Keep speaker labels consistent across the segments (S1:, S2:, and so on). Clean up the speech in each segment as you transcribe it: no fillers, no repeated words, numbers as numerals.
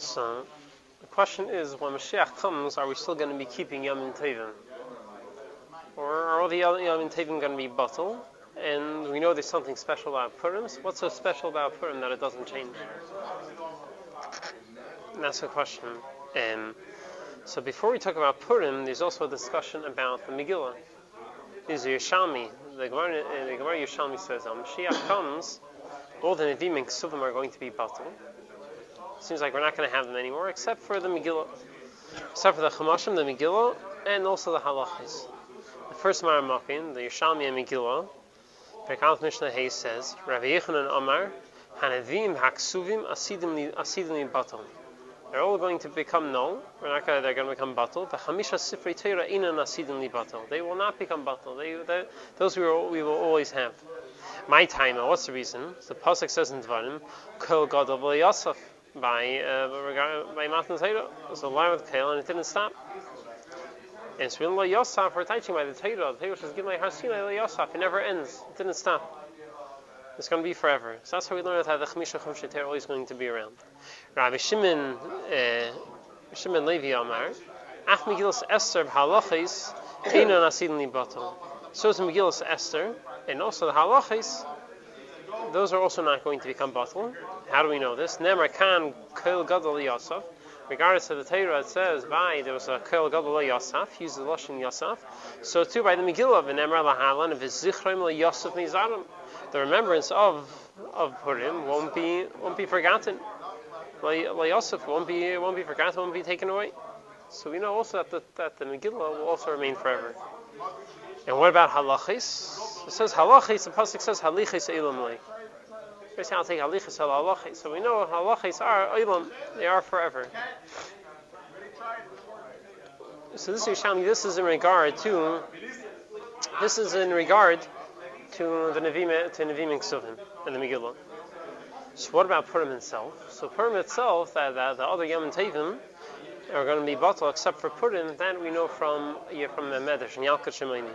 S1: So the question is, when Moshiach comes, are we still going to be keeping Yom Tovim? Or are all the Yom Tovim going to be batel? And we know there's something special about Purim. So what's so special about Purim that it doesn't change? And that's the question. So before we talk about Purim, there's also a discussion about the Megillah. There's the Yerushalmi. The Gemara Yerushalmi says, when Mashiach comes, all the Nevi'im and Ksuvim are going to be batel. Seems like we're not going to have them anymore, except for the Megillah. Except for the Chumashim, the Megillah, and also the Halachas. The first Maramakim, the Yerushalmi and Megillah, Perkal Mishnah Hay says, Rav Yechanan Amar, Hanavim Haksuvim Asidim Batal. They're all going to become null. They're going to become batal. The Chamisha Sifrei Torah Inan Asidim Batal. They will not become batal. Those we will always have. My time. What's the reason? So the pasuk says in Dvarim, Kol Gadol V'Yasaf by Matan Torah. So line with Kol, and it didn't stop. And so in Yosaf, we're teaching by the Torah. The Torah says, "Give my Harsina Yosaf." It never ends. It didn't stop. It's going to be forever. So that's how we learn that the Chamisha Chumshei Torah always going to be around. Rabbi Shimon Levi Amar, Ach Megillas Esther b'Halachis Einon Asidin Libatal. So is Megillas Esther, and also the Halachis. Those are also not going to become batal. How do we know this? Nemar Kan Kol Gadol Yosef. Regardless of the Torah, it says, there was a Kol Gadol Yosef, used the Lashon Yosef. So too by the Megillah, V'nemar Lahalan, V'zichroim Yosef Mizarim. The remembrance of Purim won't be forgotten. Yosef won't be forgotten, won't be taken away. So we know also that the Megillah will also remain forever. And what about halachis? It says halachis. The pasuk says halichis elam lei. Basically, I'll take halichis al halachis. So we know halachis are elam; they are forever. So this is in regard to the Nevi'im and Ksuvim and the Megillah. So what about Purim itself? So Purim itself, that the other Yom Tovim are going to be batal except for Purim. That we know from the Medrash in Yalkut Shemini.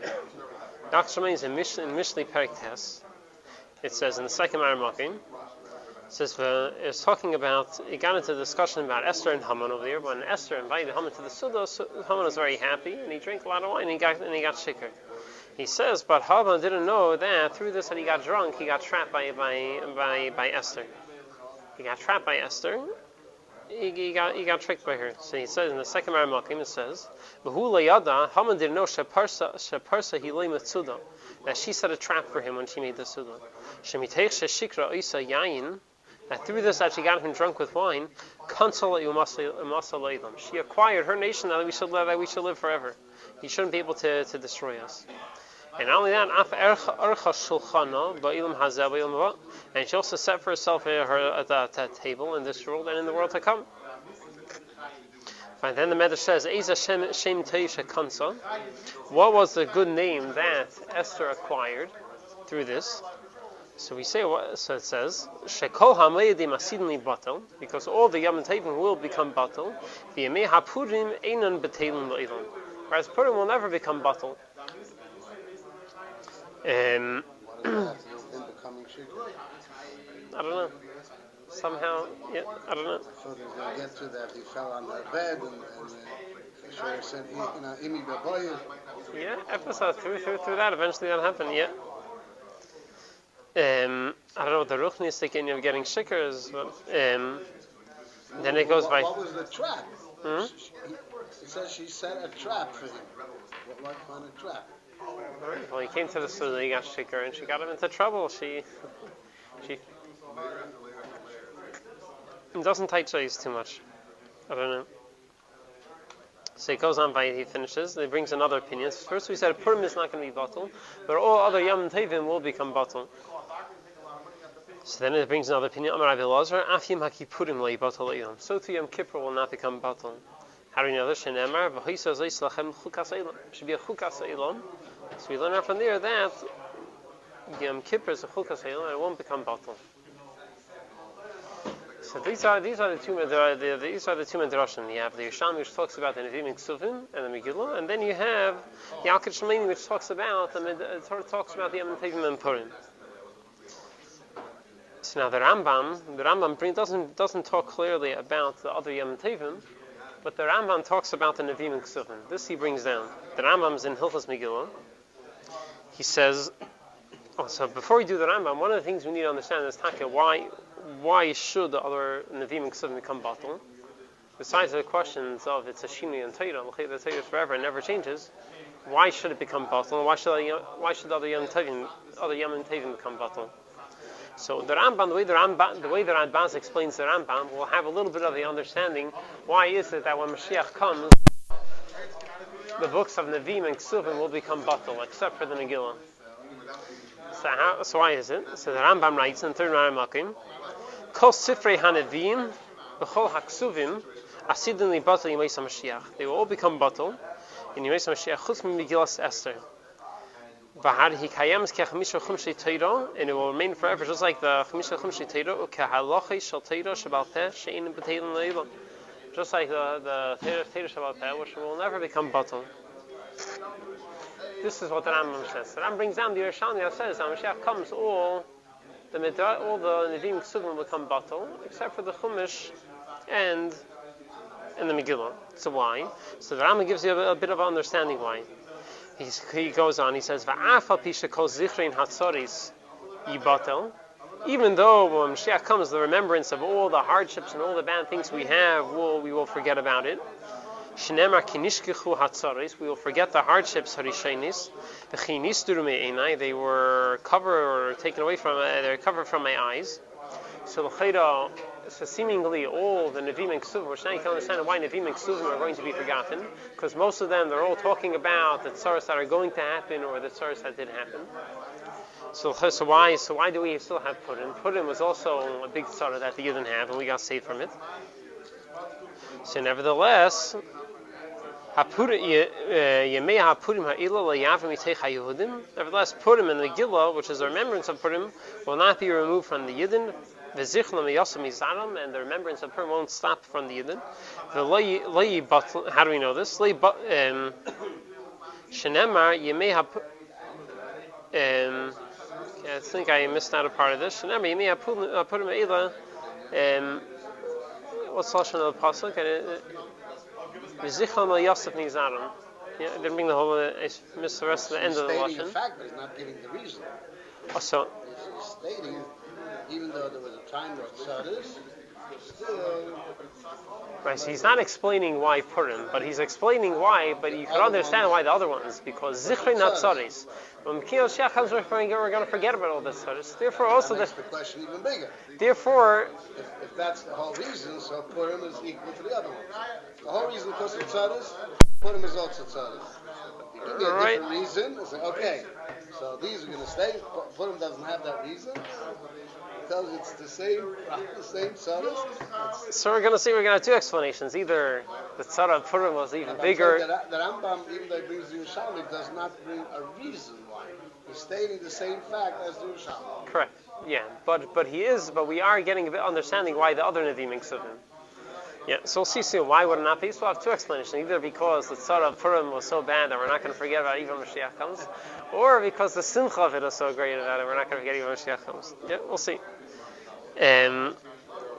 S1: Yalkut Shemini is in Mishli Perek Tes. It says in the second Maramakim, it says it's talking about. It got into a discussion about Esther and Haman over there. When Esther invited Haman to the Suda, so Haman was very happy and he drank a lot of wine and he got shikar. He says, but Haman didn't know that through this that he got drunk, he got trapped by Esther. He got trapped by Esther. He got tricked by her. So he says in the second Maramakim, it says, "V'hu layada." Haman didn't know sheparsa hilei mitzuda, that she set a trap for him when she made the suda. Shemitech sheshikra isa yayin. That through this that she got him drunk with wine, she acquired her nation that we should live forever. He shouldn't be able to destroy us. And not only that, and she also set for herself at that table in this world and in the world to come. Fine, then the Medrash says, what was the good name that Esther acquired through this? So we say, so it says, because all the Yom Tovim will become batal, whereas Purim will never become batal. I don't know. Somehow, yeah, I don't know.
S2: So they get to that he fell on the bed and Shor said, Imi Baboy.
S1: Yeah, episode through that. Eventually that happened, yeah. I don't know what the Ruchni is thinking of getting shikars, but then it goes by.
S2: What was the trap? He says she set a trap for him. What kind of trap?
S1: Well, he came to the Suda, he got shikar, and she got him into trouble. She doesn't tight chase too much. I don't know. So he goes on by, he finishes, he brings another opinion. First we said Purim is not going to be batal, but all other Yom Tovim will become batal. So then it brings another opinion. Amar Rabbi Elazar, Afim HaKippurim lo yibatal elam. So too Yom Kippur will not become batal. How do we know this? Shenemar v'hoisa zeis lachem chukas elam. Should be a chukas elam. So we learn out from there that Yom Kippur is a chukas elam and it won't become batal. So these are the two medrashim. You have the Yerushalmi, which talks about the Nevi'im and Ksuvim and the Megillah, and then you have the Yalkut Shemini, which talks about the Yom Tovim and Purim. So now the Rambam doesn't talk clearly about the other Yom Tevim, but the Rambam talks about the Nevim and Ksuvim. This he brings down. The Rambam's in Hilchos Megillah. He says, so before we do the Rambam, one of the things we need to understand is why should the other Nevim and Ksuvim become batal? Besides the questions of it's a Shinui and Torah, the Torah is forever and never changes, why should it become batal? Why should the other Yom Tevim become batal? So the Rambam, the way the Radbaz explains the Rambam, will have a little bit of the understanding. Why is it that when Moshiach comes, the books of Nevim and Ksuvim will become batal, except for the Megillah? So why is it? So the Rambam writes in the third Rambam, Kol Sifrei HaNevim B'chol HaKsuvim Asidin Li Batal Yimei Mashiach. They will all become batal in Yimei Mashiach Chutz Mi Megillas Esther. And it will remain forever, just like the Chamisha Chumshi Teiro, just like the Teiro Shabbat Peh, which will never become batal. This is what the Rambam says. The Rambam brings down the Yerushalmi that says, when Mashiach comes, all the Nevim Ksuvim will become batal, except for the Chumash and the Megillah. So why? So the Rambam gives you a bit of understanding why. He goes on, he says, Va'afal pisha kol zichrein hatzoris yibatel. Even though when Mashiach comes, the remembrance of all the hardships and all the bad things we have, we will forget about it. Shnemar kinishkechu hatzoris, we will forget the hardships harishenis. V'chinisduru me'enai, they were covered or taken away from, they're covered from my eyes. So seemingly all the Nevim and Ksuvim, which now you can understand why Nevim and Ksuvim are going to be forgotten, because most of them, they're all talking about the tzaras that are going to happen or the tzaras that did happen. So why do we still have Purim? Purim was also a big tzara that the Yidden have, and we got saved from it. So nevertheless, nevertheless, Purim and the Megillah, which is a remembrance of Purim, will not be removed from the Yidden. And the remembrance of Purim won't stop from the Yidden. How do we know this? I think I missed out a part of this. What's the lashon of the pasuk? Yeah, I didn't bring the whole. I missed the rest of the end of the lashon.
S2: He's stating the fact, but he's not giving the reason.
S1: So,
S2: he's stating, even though there was a time where tzaddis, still.
S1: Right, so he's not explaining why Purim, but he's explaining why. But you can understand why the other ones, because zichri not tzaddis. When Moshiach comes, we're going to forget about all this tzaddis. Therefore, also
S2: that makes the question even bigger.
S1: Therefore,
S2: if that's the whole reason, so Purim is equal to the other ones. The whole reason because of tzaddis, Purim is also tzaddis. You give me a different reason, it's like, okay, so these are going to stay. Purim doesn't have that reason because it's the same tzaddis.
S1: So we're going to have two explanations. Either the tzara of Purim was even bigger.
S2: The Rambam, even though he brings the Yerushalmi, does not bring a reason why. He's stating the same fact as the Yerushalmi.
S1: Correct. Yeah, but we are getting a bit understanding why the other Nevim and Ksuvim. Yeah, so we'll see soon. Why would it not be? So we'll have two explanations. Either because the tzara of Purim was so bad that we're not going to forget about it even when Mashiach comes, or because the simcha of it is so great about it, we're not going to forget even when Mashiach comes. Yeah, we'll see.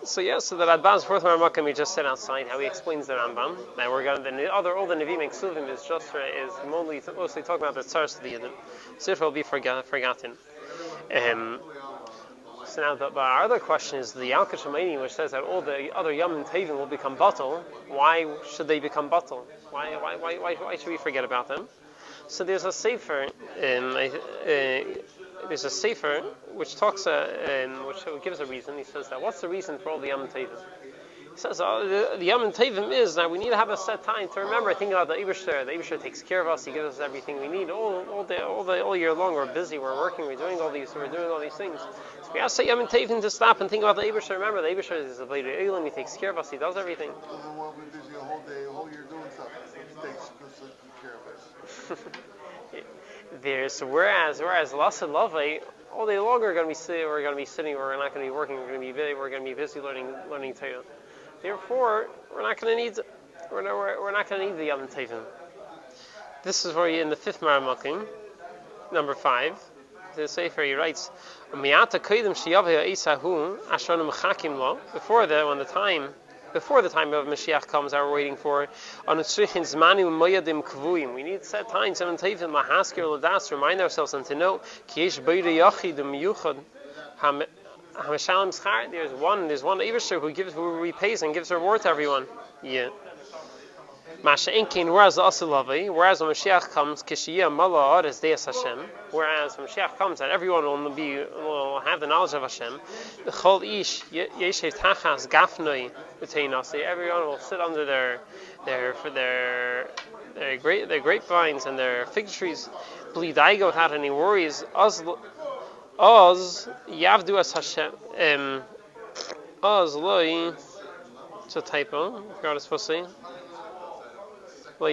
S1: So the Radbaz fourth Rambam we just said outside how he explains the Rambam. That we're going all the Nevim and Ksuvim is mostly talking about the tzaras of the Yidden. So it will be forgotten. So now, our other question is the Al Kashamayni, which says that all the other Yom Tevim will become batal. Why should they become batal? Why should we forget about them? So there's a sefer, which talks, which gives a reason. He says that what's the reason for all the Yom Tevim? He says the Yom Tevim is that we need to have a set time to remember, think about the Eibusher. The Eibusher takes care of us. He gives us everything we need all year long. We're busy. We're working. We're doing all these things. So we have to say Yom Tevim to stop and think about the Eibusher. Remember, the Eibusher is a Vayda Eilim. He takes care of us. He does everything.
S2: We're busy a whole year doing something. He takes good care of us.
S1: Whereas Lasad Lavei, all day long we're going to be sitting. We're not going to be working. We're going to be busy learning Torah. Therefore, we're not going to need the Yom Tevim. This is where in the fifth Maramakim, number 5. the Sefer, he writes, "Mi'ata kodim sheyaveh Esahu ashanu mechakim lo." Before the time of Moshiach comes, that we're waiting for, on tzrichin zmanim moyadim kvuim. We need set times and tevim lahaskir ladas, remind ourselves and to know ki yesh beire yachid miyuchad hamashalim schar. There's one Eibusher who repays and gives reward to everyone. Yeah. Whereas when Mashiach comes, whereas when Mashiach comes, that everyone will have the knowledge of Hashem. Everyone will sit under their grapevines and their fig trees, blidaigo, without any worries. Oz yavdu as Hashem. Oz loi. It's a typo. I forgot what it's supposed to say. Then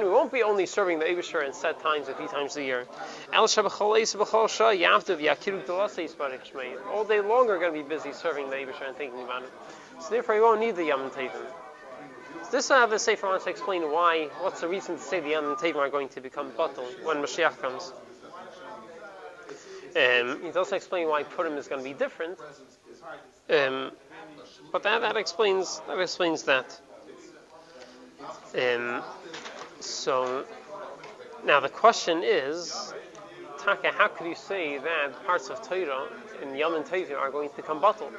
S1: we won't be only serving the Eibusher in set times a few times a year. All day long we're going to be busy serving the Eibusher and thinking about it. So therefore we won't need the Yom Tovim. So this I have the Sefer wants to explain what's the reason to say the Yom Tovim are going to become batel when Mashiach comes. He doesn't explain why Purim is going to be different. But that explains that. So now the question is, Taka, how could you say that parts of Torah in Yom Tovim are going to become batel?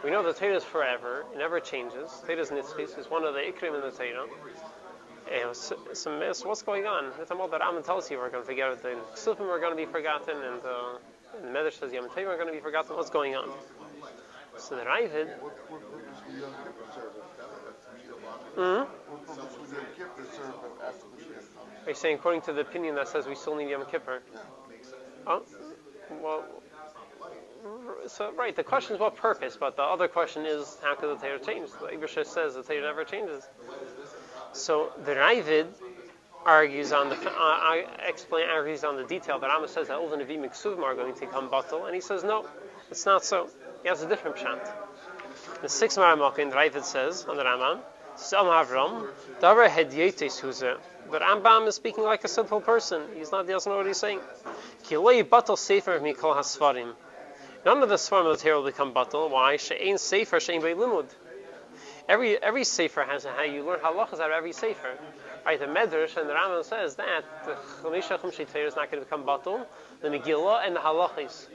S1: We know the Torah is forever; it never changes. Torah's nitzchis is one of the ikrim in the Torah. So what's going on? The Talmud that Rambam tells you we're going to forget it. The Ksufim are going to be forgotten, and the Medrash says Yom Tovim are going to be forgotten. What's going on? So the Ravid. Are you saying according to the opinion that says we still need Yom Kippur? Oh, well, so right. The question is what purpose, but the other question is how could the Torah change? The Eibusher says the Torah never changes. So the Ravid argues on the detail that Rambam says that all the Nevi'im and Ksuvim are going to become batel, and he says no, it's not so. He has a different pshat. The 6th Maramokin, the Ravid says on the Rambam, the Rambam is speaking like a simple person. He doesn't know what he's saying. None of the Sfarim of the Torah will become batel. Why? She'ein sefer she'ein bei limud. Every sefer has how you learn halachas out of every sefer. Right, the Medrash and the Rambam says that the Chamisha Chumshei Torah is not going to become batel, the Megillah and the halachas.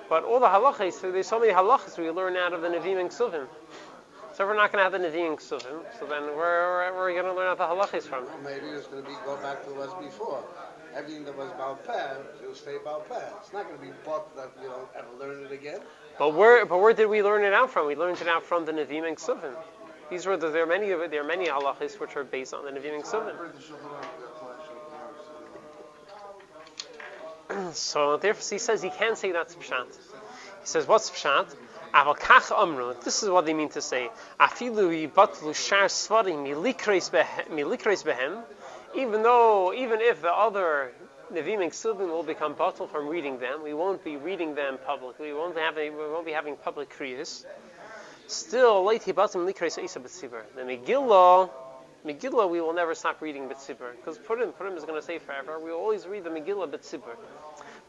S1: But all the halachas, there's so many halachas we learn out of the Nevi'im and Ksuvim. So if we're not going to have the Nevi'im and Ksuvim, so then where are we going to learn out the halachas from?
S2: Well, maybe it's going to go back to what was before. Everything that was Baal Peh, it will stay Baal Peh. It's not going to be bought that you don't ever learn it again.
S1: But where did we learn it out from? We learned it out from the Nevi'im and Ksuvim. There are many halachas which are based on the Nevi'im and Ksuvim. So therefore he says he can't say that's pshat. He says what's pshat? Aval kach amru. This is what they mean to say. Afilu yibatlu shar svarim milikreis behem. Even if the other Nevi'im and Ksuvim will become batel from reading them, we won't be reading them publicly. We won't be having public kriyas. Still, leit hibatim likreis isa b'tzibur. The Megillah, we will never stop reading B'tzibur. Because Purim is going to say forever. We will always read the Megillah B'tzibur.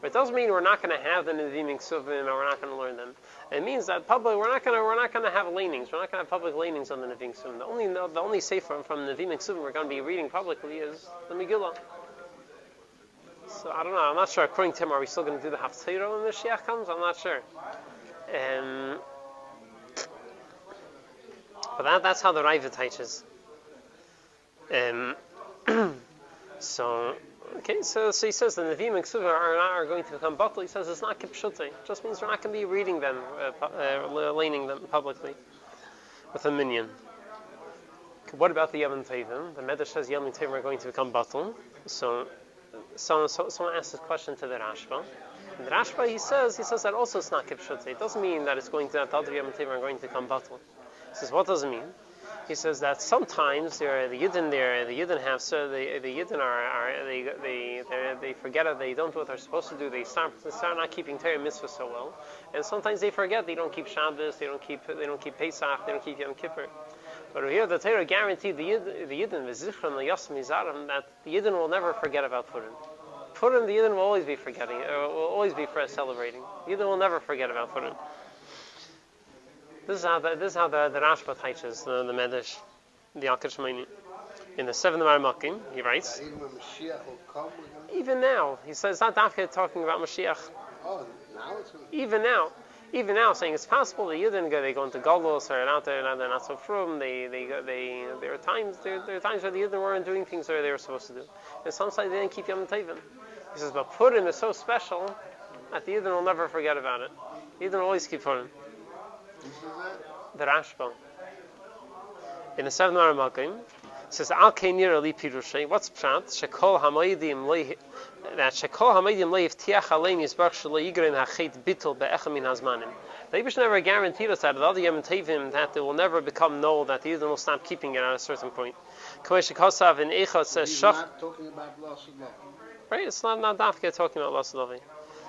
S1: But it doesn't mean we're not going to have the Nevi'im and Ksuvim and we're not going to learn them. It means that we're not going to have lanings. We're not going to have public lanings on the Nevi'im and Ksuvim. The only sefer from the Nevi'im and Ksuvim we're going to be reading publicly is the Megillah. So I don't know. I'm not sure. According to him, are we still going to do the Haftarah when Mashiach comes? I'm not sure. But that's how the Ravid teaches. So he says the Nevi'im and Ksuvim are going to become batel. He says it's not kipshutei. It just means we're not going to be reading them, laning them publicly with a minyan. What about the Yom Tovim? The Medrash says Yom Tovim are going to become batel. So someone asked this question to the Rashba. And the Rashba he says that also it's not kipshutei. It doesn't mean that the other Yom Tovim are going to become batel. He says what does it mean? He says that sometimes the Yidden they forget it, they don't do what they're supposed to do, they start not keeping Torah mitzvah so well, and sometimes they forget, they don't keep Shabbos, they don't keep Pesach, they don't keep Yom Kippur. But here the Torah guaranteed the Yidden that the Yidden will never forget about Purim. Purim, the Yidden will always be forgetting, or will always be celebrating. The Yidden will never forget about Purim. This is how the Rashba teaches the Medrash, the Al Shemini. In the 7th Maramakim, he writes,
S2: Even when Moshiach will come,
S1: even now, he says, not Dafka talking about Moshiach.
S2: oh, now it's going to...
S1: Even now, saying it's possible the Yidden they go into Galus or out there, and they're not so frum. There are times where the Yidden weren't doing things where they were supposed to do. And some say they didn't keep Yom Tovim. He says, but Purim is so special that the Yidden will never forget about it. The Yidden will always keep Purim. The Rashba. In the 7th Maramakim, it says, Al Keinir Ali Pirushay. What's pshat? Shekol Hamoidim that Shekol Hamoidim Leiftiach Aleim Yisbach Shalei Yigrein Hachet Bittul Be'echem Min Hazmanim. The Eibush never guaranteed us that the other Yom Tovim that it will never become null, that the Yidden will stop keeping it at a certain point. Kamei Shekosav in Eichot says
S2: He's not talking about loss of love.
S1: Right, it's not Dafka talking about loss of love.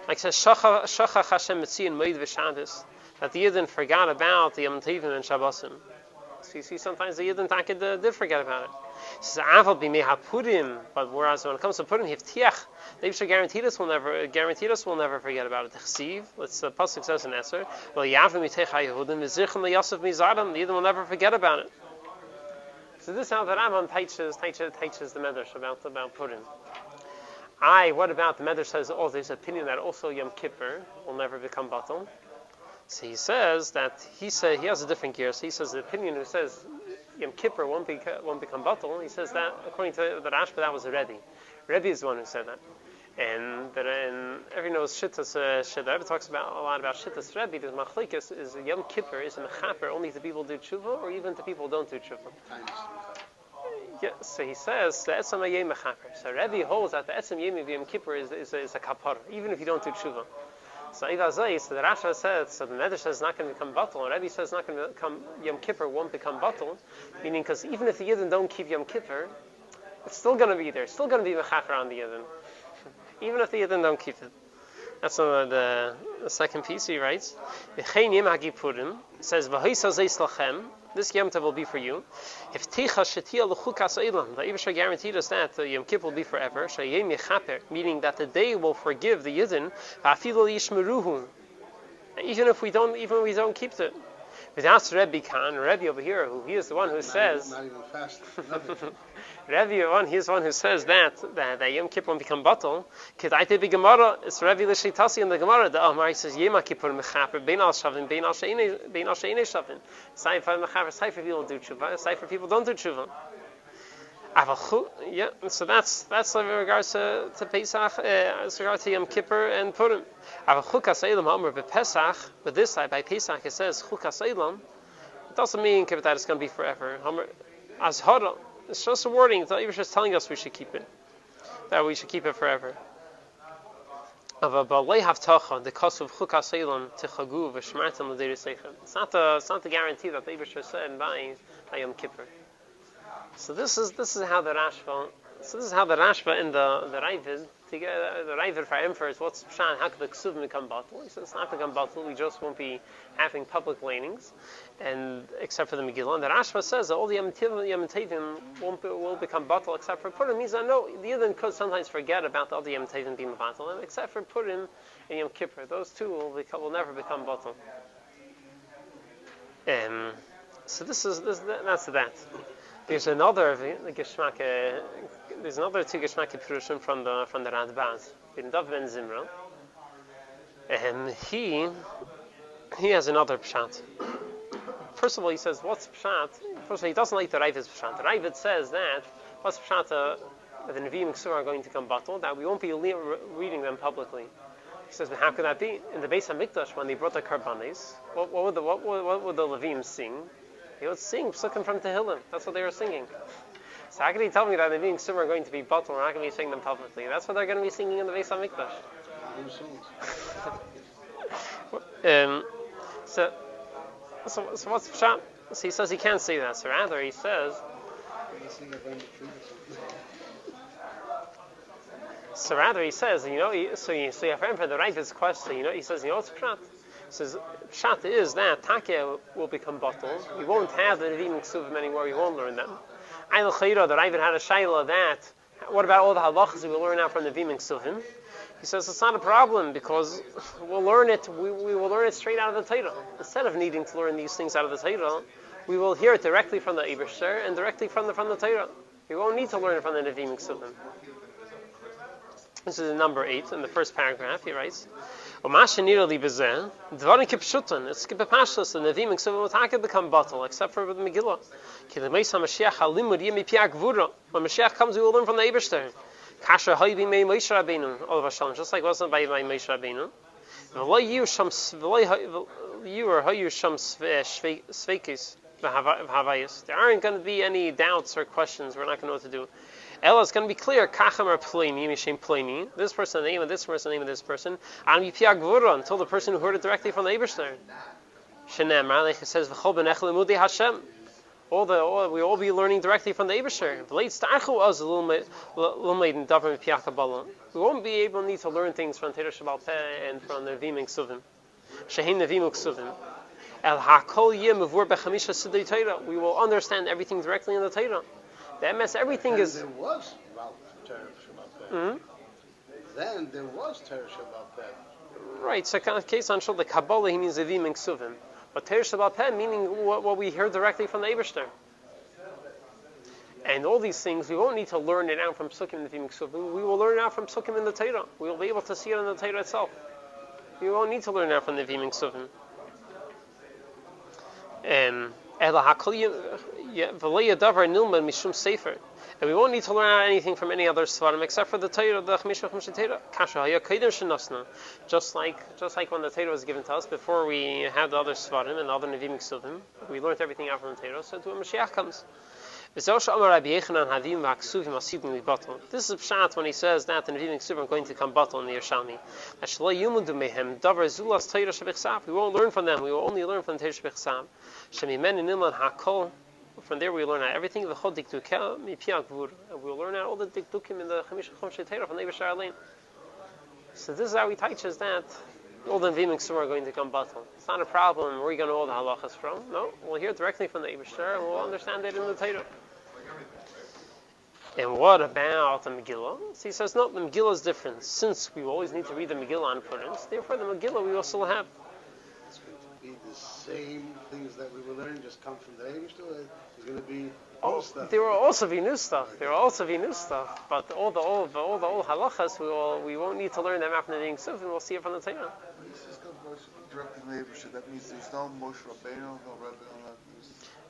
S1: Like it says Shachach Hashem Metzion Moed V'Shabbos, that the Yidden forgot about the Yom Tovim and Shabbosim. So you see, sometimes the Yidden did forget about it. He says, "Aval b'meha Purim," but whereas when it comes to Purim, Hiftiach, they should guarantee us will never forget about it. Chesiv, let's pasuk says in Esther, "Well, Yavim mitech haYehudim v'zichem leYosef mizarim." The Yidden will never forget about it. So this is how the Rambam teaches the Medrash about Purim. What about the Medrash says? Oh, there's opinion that also Yom Kippur will never become batal. So he says he has a different gear. So he says the opinion who says Yom Kippur won't become batal. He says that according to the Rashba, that was a Rebbe. Rebbe is the one who said that. And everyone knows Shittas. The Rebbe talks a lot about Shittas Rebbe. There's machlekes is Yom Kippur is a mechaper only to people who do tshuva or even to people who don't do tshuva. Yeah, so he says the etzem hayem mechaper. So Rebbe holds that the etzem yem of Yom Kippur is a kapara even if you don't do tshuva. So the Rasha says, so the Medrash says it's not going to become batal, and Rebbe says it's not going to become, Yom Kippur won't become batal, meaning because even if the Yidden don't keep Yom Kippur, it's still going to be there, it's still going to be mechaper on the Yidden, even if the Yidden don't keep it. That's the second piece he writes. It says, this Yom Tov will be for you. If Ticha Shetia L'chukas Eilam, the Eibush guaranteed us that the Yom Kippur will be forever. Sheyem Yechaper, meaning that the day will forgive the Yidden. Va'afilu Yishmeruhu, even if we don't keep it. Without Rebbe Khan, Rebbe over here, he is the one who says.
S2: Not even fast.
S1: Rebbe, he's the one who says that Yom Kippur will become batal. Kedaite be Gemara, it's Rebbe L'Sheitasi in the Gemara. The Amar says Yom Kippur mechaper bein al shavim bein al she'inei shavim. Saifa mechaper, saifa people do tshuva, saifa people don't do tshuva. Yeah, so that's in regards to Pesach, as regards to Yom Kippur and Purim. Chukas Eilam Amar b'Pesach, but this side by Pesach it says Chukas Eilam. It doesn't mean that it's going to be forever. Azhara, it's just a wording. The Eibush is telling us we should keep it, that we should keep it forever. Of a balei havtacha, the cost of Chukas Eilam tichagu v'shmartem l'deirisechem. It's not the guarantee that the Eibush said by Yom Kippur. So this is how the Rashba in the Ravid, the Ravid for Emperors, what's Pshan, how could the Ksuvim become batal? He says it's not become batal, we just won't be having public lanings, and except for the Megillah. And the Rashba says that all the Yom Tovim will become batal except for Purim. Means that no, the Yidden could sometimes forget about the other Yom Tovim being batal, and except for Purim and Yom Kippur, those two will never become batal. So that's that. There's another geschmack. There's another two geschmack Purushim from the Radbaz, in Dov ben Zimra, and he has another pshat. First of all, he says, "What's pshat?" First of all, he doesn't like the Ravid's pshat. The Ravid says that what's pshat that the Nevi'im Ksur are going to come batal, that we won't be reading them publicly. He says, "But how could that be?" In the Beis Hamikdash, when they brought the karbanis, what would the Levim sing? They would sing psukim from Tehillim. That's what they were singing. So how can he tell me that the being Summer are going to be batal? We're not going to be singing them publicly. That's what they're going to be singing in the Beis Hamikdash. So what's pshat? So he says he can't say that. So rather he says. So you have for the Ravid's question. He says, what's pshat? says Pshat is that Takya will become bottle. We won't have the Nevim Ksuvim anymore. We won't learn them. Ail Chayra, that I even had a Shaila that. What about all the halachas we will learn out from the Nevim Ksuvim? He says it's not a problem because we'll learn it. We will learn it straight out of the Torah. Instead of needing to learn these things out of the Torah, we will hear it directly from the Eibusher and directly from the Torah. We won't need to learn it from the Nevim Ksuvim. This is number 8 in the first paragraph. He writes, "Umashenira li bezeh dvarim kipshutan." It's kipashas the Nevim Ksuvim will take become bottle except for the Megillah. Ki the Meis HaMashiach halimud yemi piak vura. When Mashiach comes, we will learn from the Eibusher. Kasher hayvi mei Moshe Rabbeinu, all of Hashem, just like it wasn't by Moshe Rabbeinu. V'lo you or hayu sham sveikis v'havayis. There aren't going to be any doubts or questions. We're not going to know what to do. Ella is going to be clear. Kachem or pleni, mishem pleni. This person, the name of this person, the name of this person. And yipiag vura until the person who heard it directly from the Eibusher. Shenemar, like it says, v'chol benech lemudei Hashem. We will all be learning directly from the Eibusher. We won't be able to need to learn things from Torah Shabbal Peh and from the Nevim Ksuvim. Shehin Nevim Ksuvim. El Hakol Yeh Mevur Bechamisha Sidei Torah. We will understand everything directly in the Torah. The MS, everything is.
S2: There was Torah Shabbal Peh. Then there was Torah Shabbal Peh.
S1: Right. So, in case on the Kabbalah, he means Nevim Ksuvim. But Torah Shabbal Peh, meaning what we hear directly from the Eibusher. And all these things, we won't need to learn it out from Psukim and Nevim Ksuvim. We will learn it out from Psukim in the Torah. We will be able to see it in the Torah itself. We won't need to learn it out from the Nevim Ksuvim. And we won't need to learn out anything from any other Svarim except for the Torah, the Chamisha Chumshe Torah. Just like when the Torah was given to us, before we had the other Svarim and the other Nevim Ksuvim, we learned everything out from the Torah, so when Mashiach comes. This is Pshat when he says that the Nevim Ksuvim are going to come bottle in the Yerushalmi. We won't learn from them, we will only learn from the Torah Shebechsav. From there we learn out everything. And we'll learn out all the dikdukim in the Chamisha Chumshe Torah from the Eibusher Alein. So this is how he teaches that all the Nevim Ksuvim are going to come bottle. It's not a problem. Where are you going to know all the halachas from? No, we'll hear directly from the Eibusher and we'll understand it in the Torah. And what about the Megillah? So he says, no, the Megillah is different. Since we always need to read the Megillah on Purim, therefore the Megillah we will still have.
S2: It's going to be the same things that we were learning, just come from the Eibusher. It's going to be old stuff.
S1: There will also be new stuff. But all the old halachas, we won't need to learn them after the Nevim Ksuvim. We'll see it from the Torah.
S3: When he says come directly from the Eibusher, that means there's no Moshe Rabbeinu, no Rebbe,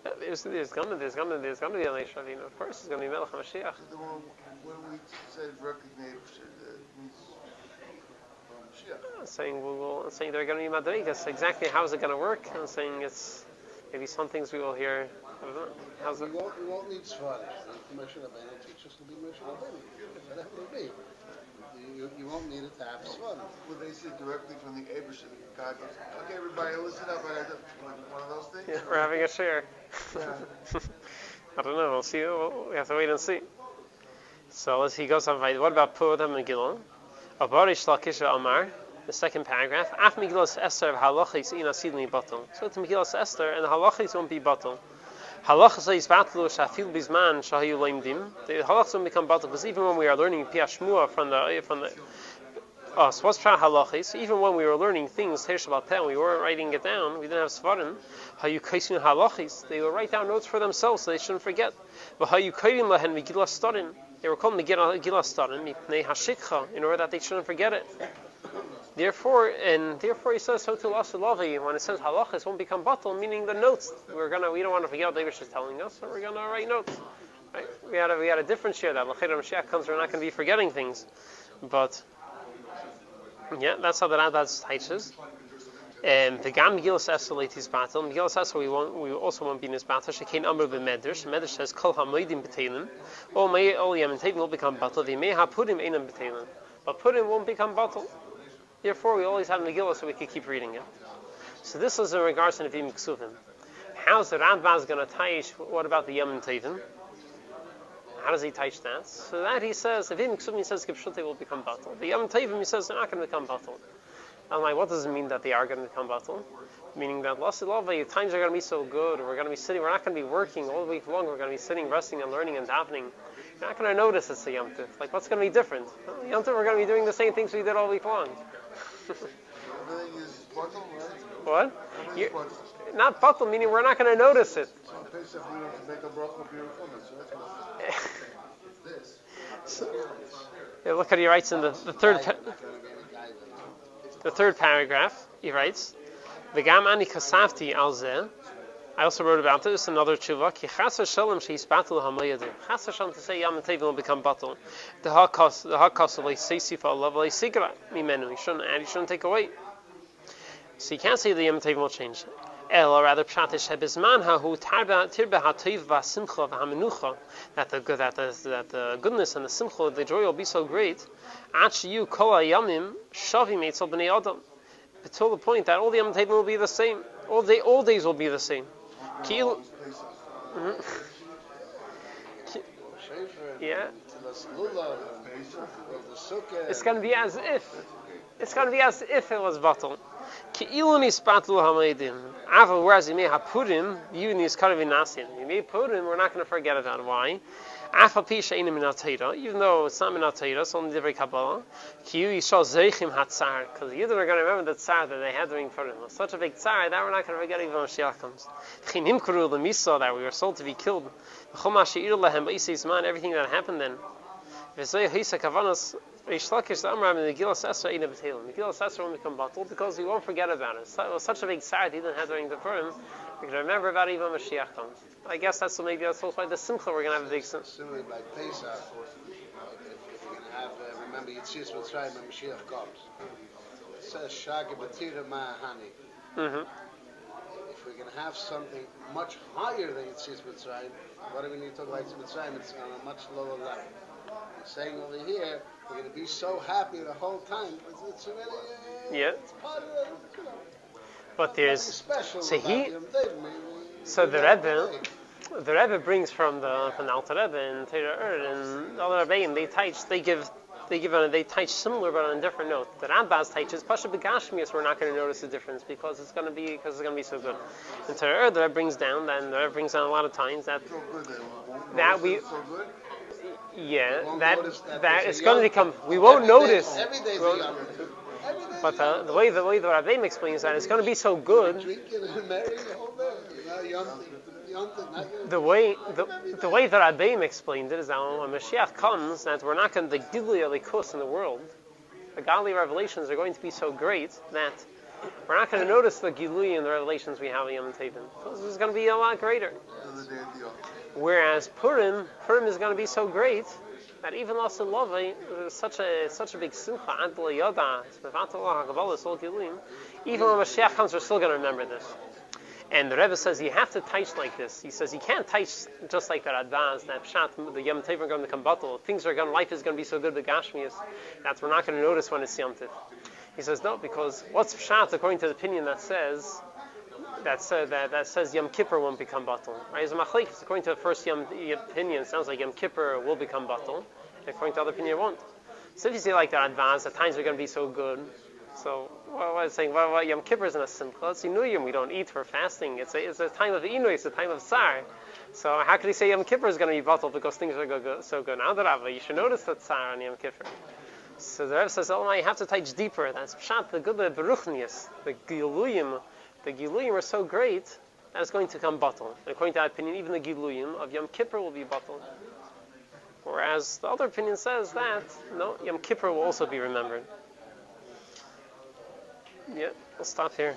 S3: no
S1: There's going to be a Moshe Rabbeinu. Of course, it's going to be Melech HaMashiach.
S3: When we say directly from the Eibusher, that means from Mashiach.
S1: I'm saying there are going to be madrigas. Exactly how is it going to work? I'm saying it's maybe some things we will hear. How's it?
S2: We won't need Svarim. Moshe Rabbeinu teach us to be Moshe Rabbeinu. Whatever it will be. You won't need it to have Svarim.
S3: When they say directly from the Eibusher, God goes, okay, everybody, listen up. I got one of those things.
S1: Yeah, we're having a share. I don't know. We'll see. We have to wait and see. So he goes on. What about Purim Megillah? Abarish Lakisha Amar. The second paragraph. Af Megillah Esther of halachis ina sidni batel. So it's Megillah Esther and the halachis won't be batel. Halachas is batlu shafil bizman shahayu leimdim. The halachas won't become batel because even when we are learning piashmua from the so what's halachis? Even when we were learning things Torah Shabbal Peh, we weren't writing it down. We didn't have svarim. Hayu kaisin halachis. They would write down notes for themselves so they shouldn't forget. But hayu kaidim lahen Megillah Starim. They were called Megillah Starim mipnei hashikcha in order that they shouldn't forget it. Therefore he says so to Lasulavi when it says halachas won't become batal, meaning the notes. We don't want to forget what the Eibusher is telling us, so we're going to write notes. Right? We had a different share that L'chayr Mashiach comes, we're not going to be forgetting things. But yeah, that's how the Radaz teaches. The Gam Megillah Esther leitis battle. Megillah Esther we also won't be in this battle. Shekein Amr b'Medrash. Medrash says Kol hamoidim b'teilim. All Yom Teilim will become battle. The Mei HaPurim einam b'teilim. But Purim won't become battle. Therefore, we always have Megillah so we can keep reading it. So this is in regards to Nevim Ksuvim. How's the Radbaz going to teach? What about the Yom Tevim? How does he teach that? So that he says, Nevim Ksuvim, he says, Gipshute will become batal. The Yom Tevim, he says, they're not going to become batal. I'm like, what does it mean that they are going to become batal? Meaning that times are going to be so good, we're going to be sitting, we're not going to be working all week long, we're going to be sitting, resting, and learning and davening. You're not going to notice it's a Yom Tov. Like, what's going to be different? Yom Tov, we're going to be doing the same things we did all week long.
S3: Everything is bottle, right?
S1: What?
S3: Everything is bottle.
S1: Not batal, meaning we're not going to notice it.
S3: So in Pesach we want to make a bracha b'yirufim, so that's what.
S1: Yeah, look at he writes in the third paragraph. He writes, "V'gam ani kasavti al zeh." I also wrote about this. Another tshuva. Ki chas v'shalom sheis batul ha'mayadim. Chas v'shalom to say Yom Tov will become batul. The hakas le'seisifa alav le'sigra mimenu. You shouldn't add. You shouldn't take away. So you can't say the Yom Tov will change. El, or rather, pshatish hebizman hahu tirbe ha'tov v'simcha v'hamenucha. That the goodness and the simcha, the joy will be so great. Ad sheyu kol hayamim shavim etzel b'nei adam. Until the point that all the Yom Tov will be the same. All days will be the same. Yeah. It's going to be as if. It's going to be as if it was batal. Whereas you may have Purim, you need to You may Purim, we're not going to forget about why. Even though it's not minat Torah, it's only divrei Kabbalah. Because the Yidden are going to remember the tsar that they had during Purim. It's such a big tsar that we're not going to forget even when Moshiach comes. That we were sold to be killed. Everything that happened then. Megillah won't become batal because we won't forget about it. So it was such a big tsar he didn't have during the Purim. We can remember about it even when Moshiach comes. I guess that's also why the simcha we're going to have a big simcha.
S2: Similarly, by Pesach, if we're going to have, remember Yitzias Mitzrayim when Moshiach comes. It says Shagi B'tira Ma'ahani. If we're going to have something much higher than Yitzias Mitzrayim, what do we need to talk about Yitzias Mitzrayim? It's on a much lower level. He's saying over here, we're going to be so happy the whole time. It's really, it's part of it.
S1: But there's
S2: special
S1: so the Rebbe brings from the Alter Rebbe and Torah and all the Rebbeim they teach similar but on a different note. The Rambaz teaches Pasha Begashmius we're not going to notice the difference because it's going to be so good. And Torah the Rebbe brings down a lot of times that we. That it's going to become. We won't notice.
S2: Every day
S1: but the way the Rabbeim explains that it's going to be so good. The way the that Rabbeim explained it is that when Moshiach comes, that we're not going to the Gilui Elikus in the world. The godly revelations are going to be so great that we're not going to notice the Gilui and the revelations we have in Yom Tov. This is going to be a lot greater. Whereas Purim is going to be so great that even Lasa Lovei, such a big simcha, even when Mashiach comes, we're still going to remember this. And the Rebbe says you have to teach like this. He says you can't teach just like that Advaz, that Pshat, the Yom Tov are going to become batal. Life is going to be so good with Gashmias that we're not going to notice when it's Yom Tov. He says no, because what's Pshat according to the opinion that says Yom Kippur won't become batal. Right? It's a machlekes. According to the first opinion, it sounds like Yom Kippur will become batal. According to the other opinion, it won't. So if you say like that advance, the times are going to be so good. So what is saying? Well, Yom Kippur is in a simcha. It's Inuyim. We don't eat for fasting. It's a time of Inui. It's a time of Tsar. So how could he say Yom Kippur is going to be batal because things are so good? Now, the Rava, you should notice the Tsar on Yom Kippur. So the Rebbe says, you have to touch deeper. That's Pshat, the good, the Beruchnius, the Giluyim. The Giluyim are so great that it's going to come batal. And according to that opinion, even the Giluyim of Yom Kippur will be batal. Whereas the other opinion says that, no, Yom Kippur will also be remembered. Yeah, we'll stop here.